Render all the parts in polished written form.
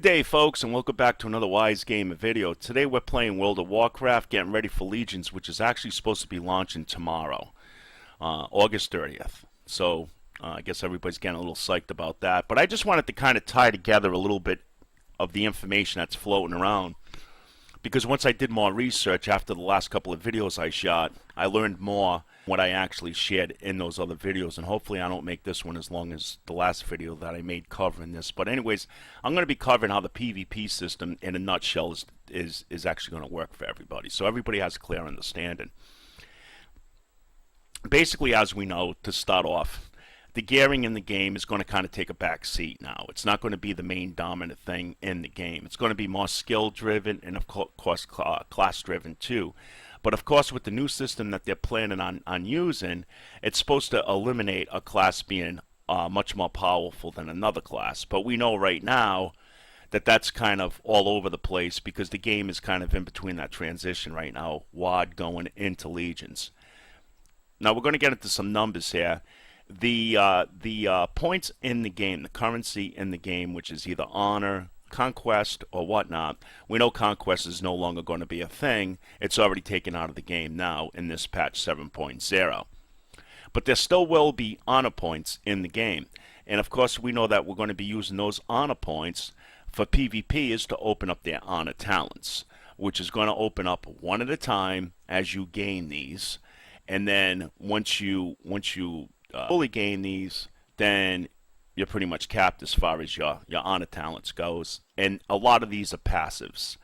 Good day, folks, and welcome back to another Wise Gamer video. Today we're playing World of Warcraft, getting ready for Legions, which is actually supposed to be launching tomorrow, August 30th. So I guess everybody's getting a little psyched about that. But I just wanted to kind of tie together a little bit of the information that's floating around, because once I did more research after the last couple of videos I shot, I learned more what I actually shared in those other videos, and hopefully I don't make this one as long as the last video that I made covering this. But anyways, I'm going to be covering how the PvP system in a nutshell is actually going to work for everybody, so everybody has a clear understanding. Basically, as we know, to start off, the gearing in the game is going to kind of take a back seat now. It's not going to be the main dominant thing in the game. It's going to be more skill driven and of course class driven too. But of course, with the new system that they're planning on using, it's supposed to eliminate a class being much more powerful than another class. But we know right now that that's kind of all over the place, because the game is kind of in between that transition right now, WoD going into Legions. Now we're going to get into some numbers here. The points in the game, the currency in the game, which is either honor, conquest, or whatnot. We know conquest is no longer going to be a thing. It's already taken out of the game now in this patch 7.0. But there still will be honor points in the game. And of course, we know that we're going to be using those honor points for PvP is to open up their honor talents, which is going to open up one at a time as you gain these. And then once you fully gain these, then you're pretty much capped as far as your honor talents goes. And a lot of these are passives,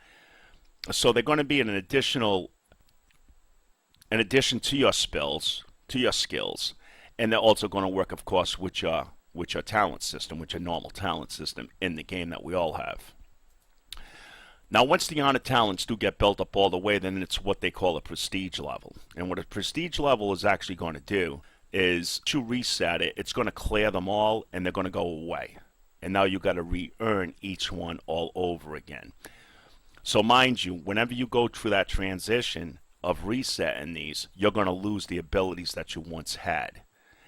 so they're going to be an addition to your skills, and they're also going to work, of course, with your talent system, with your normal talent system in the game that we all have. Now, once the honor talents do get built up all the way, then it's what they call a prestige level. And what a prestige level is actually going to do is to reset it. It's going to clear them all, and they're going to go away. And now you got to re-earn each one all over again. So mind you, whenever you go through that transition of resetting these, you're going to lose the abilities that you once had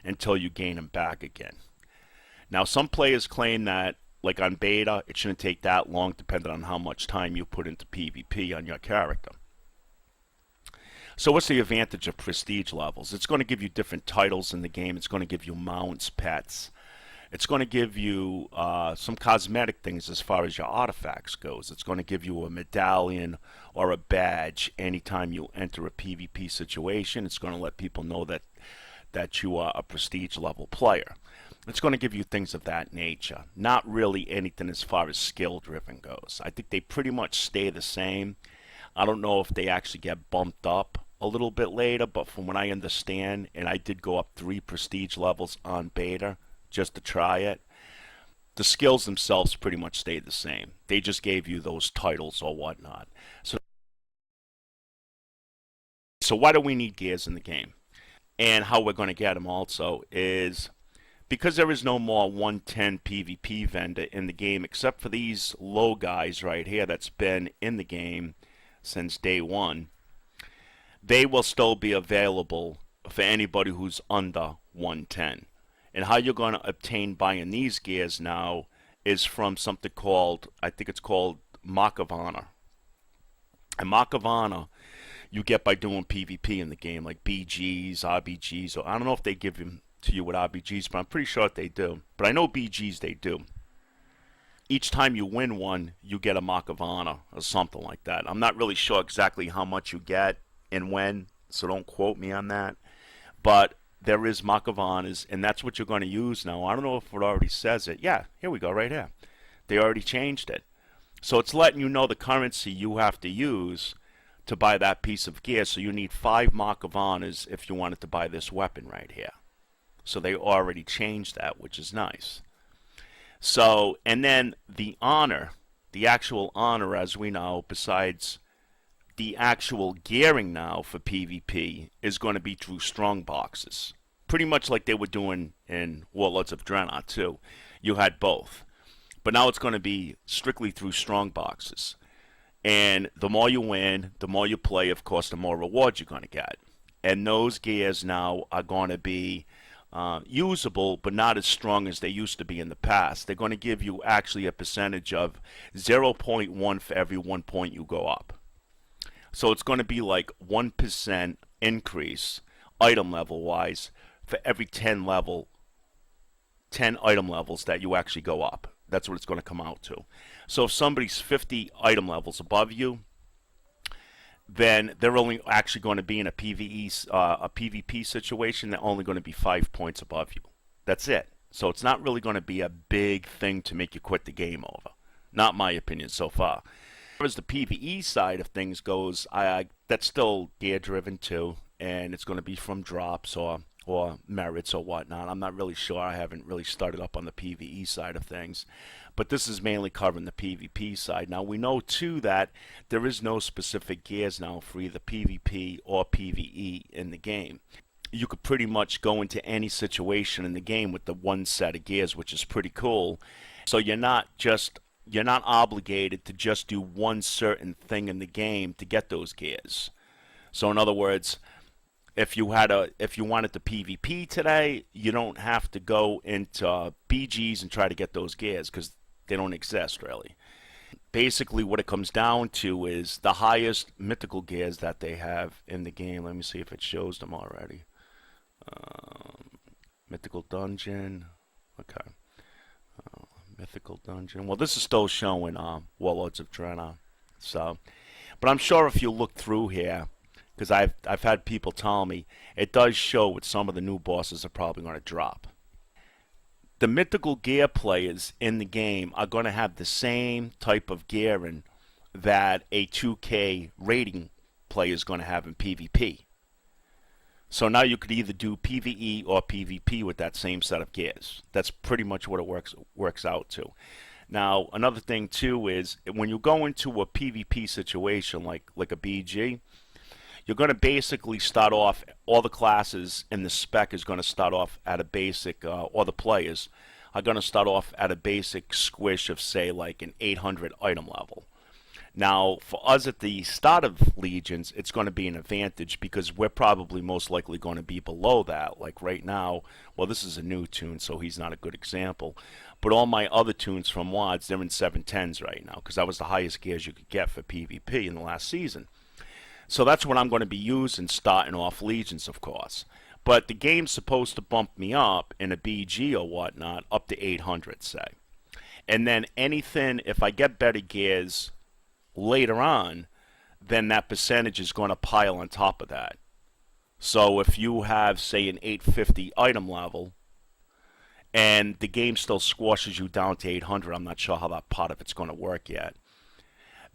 until you gain them back again. Now, some players claim that, like on beta, it shouldn't take that long, depending on how much time you put into PvP on your character. So what's the advantage of prestige levels? It's going to give you different titles in the game. It's going to give you mounts, pets. It's going to give you some cosmetic things as far as your artifacts goes. It's going to give you a medallion or a badge anytime you enter a PvP situation. It's going to let people know that you are a prestige level player. It's going to give you things of that nature. Not really anything as far as skill driven goes. I think they pretty much stay the same. I don't know if they actually get bumped up a little bit later, but from what I understand, and I did go up 3 prestige levels on beta just to try it, the skills themselves pretty much stayed the same. They just gave you those titles or whatnot. So why do we need gears in the game? And how we're going to get them also is because there is no more 110 PvP vendor in the game, except for these low guys right here that's been in the game since day one. They will still be available for anybody who's under 110. And how you're going to obtain buying these gears now is from something called, I think it's called Mark of Honor. And Mark of Honor you get by doing PvP in the game, like BGs, RBGs, or I don't know if they give them to you with RBGs, but I'm pretty sure they do. But I know BGs they do. Each time you win one, you get a Mark of Honor or something like that. I'm not really sure exactly how much you get and when, so don't quote me on that. But there is Mark of Honors, and that's what you're going to use now. I don't know if it already says it. Yeah, here we go, right here. They already changed it. So it's letting you know the currency you have to use to buy that piece of gear. So you need 5 Mark of Honors if you wanted to buy this weapon right here. So they already changed that, which is nice. So, and then the honor, the actual honor, as we know, besides the actual gearing now for PvP, is going to be through strong boxes. Pretty much like they were doing in Warlords of Draenor too. You had both. But now it's going to be strictly through strong boxes. And the more you win, the more you play, of course, the more rewards you're going to get. And those gears now are going to be usable, but not as strong as they used to be in the past. They're going to give you actually a percentage of 0.1 for every 1 point you go up. So it's going to be like 1% increase item level wise for every 10 item levels that you actually go up. That's what it's going to come out to. So if somebody's 50 item levels above you, then they're only actually going to be in a PvP situation. They're only going to be 5 points above you. That's it. So it's not really going to be a big thing to make you quit the game over. Not my opinion so far. As far as the PvE side of things goes, that's still gear driven too, and it's going to be from drops or merits or whatnot. I'm not really sure. I haven't really started up on the PvE side of things. But this is mainly covering the PvP side. Now, we know, too, that there is no specific gears now for either PvP or PvE in the game. You could pretty much go into any situation in the game with the one set of gears, which is pretty cool. So you're not obligated to just do one certain thing in the game to get those gears. So, in other words, if you wanted to PvP today, you don't have to go into BGs and try to get those gears because they don't exist really. Basically, what it comes down to is the highest mythical gears that they have in the game. Let me see if it shows them already. Mythical dungeon. Okay. Mythical dungeon. Well, this is still showing Warlords of Draenor. So, but I'm sure if you look through here, because I've had people tell me it does show what some of the new bosses are probably going to drop. The mythical gear players in the game are going to have the same type of gearing that a 2K rating player is going to have in PvP. So now you could either do PvE or PvP with that same set of gears. That's pretty much what it works out to. Now, another thing too is when you go into a PvP situation like a BG, you're going to basically start off, all the classes in the spec is going to start off at a basic, or the players are going to start off at a basic squish of, say, like an 800 item level. Now, for us at the start of Legions, it's going to be an advantage because we're probably most likely going to be below that. Like right now, well, this is a new tune, so he's not a good example. But all my other tunes from WODs, they're in 710s right now because that was the highest gears you could get for PvP in the last season. So that's what I'm going to be using starting off Legions, of course. But the game's supposed to bump me up in a BG or whatnot up to 800, say. And then anything, if I get better gears later on, then that percentage is going to pile on top of that. So if you have, say, an 850 item level, and the game still squashes you down to 800, I'm not sure how that part of it's going to work yet,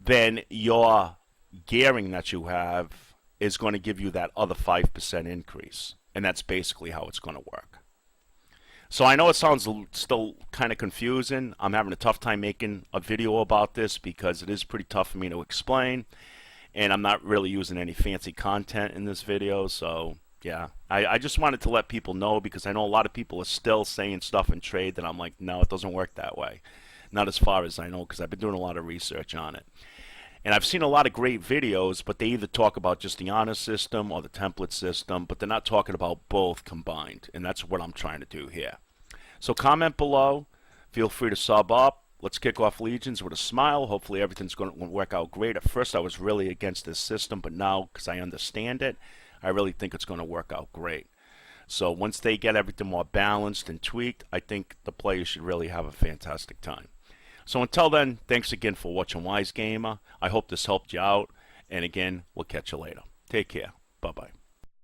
then your gearing that you have is going to give you that other 5% increase. And that's basically how it's going to work. So I know it sounds still kind of confusing. I'm having a tough time making a video about this because it is pretty tough for me to explain. And I'm not really using any fancy content in this video. So yeah, I just wanted to let people know because I know a lot of people are still saying stuff in trade that I'm like, no, it doesn't work that way. Not as far as I know because I've been doing a lot of research on it. And I've seen a lot of great videos, but they either talk about just the honor system or the template system, but they're not talking about both combined. And that's what I'm trying to do here. So comment below. Feel free to sub up. Let's kick off Legions with a smile. Hopefully everything's going to work out great. At first I was really against this system, but now because I understand it, I really think it's going to work out great. So once they get everything more balanced and tweaked, I think the players should really have a fantastic time. So until then, thanks again for watching Wise Gamer. I hope this helped you out. And again, we'll catch you later. Take care. Bye-bye.